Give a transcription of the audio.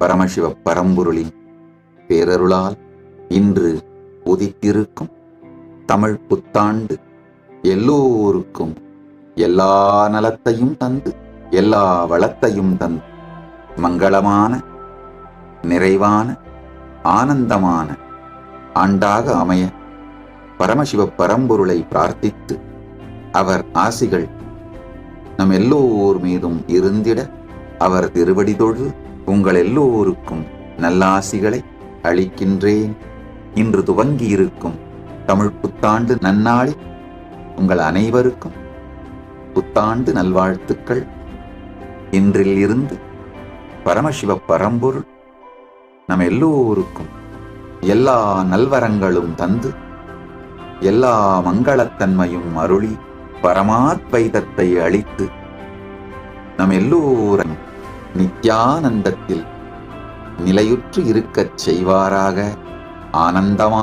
பரமசிவ பரம்பொருளின் பேரருளால் இன்று உதித்திருக்கும் தமிழ் புத்தாண்டு எல்லோருக்கும் எல்லா நலத்தையும் தந்து எல்லா வளத்தையும் தந்து மங்களமான நிறைவான ஆனந்தமான ஆண்டாக அமைய பரமசிவ பரம்பொருளை பிரார்த்தித்து அவர் ஆசிகள் நம் எல்லோர் மீதும் இருந்திட அவர் திருவடி தொழு உங்கள் எல்லோருக்கும் நல்லாசிகளை அளிக்கின்றேன். இன்று துவங்கியிருக்கும் தமிழ் புத்தாண்டு நன்னாளில் உங்கள் அனைவருக்கும் புத்தாண்டு நல்வாழ்த்துக்கள். இன்றில் இருந்து பரமசிவ பரம்பொருள் நம் எல்லோருக்கும் எல்லா நல்வரங்களும் தந்து எல்லா மங்களத்தன்மையும் அருளி பரமாத்வைதத்தை அளித்து நம் எல்லோரும் நித்யானந்தத்தில் நிலையுற்று இருக்கச் செய்வாராக. ஆனந்தமா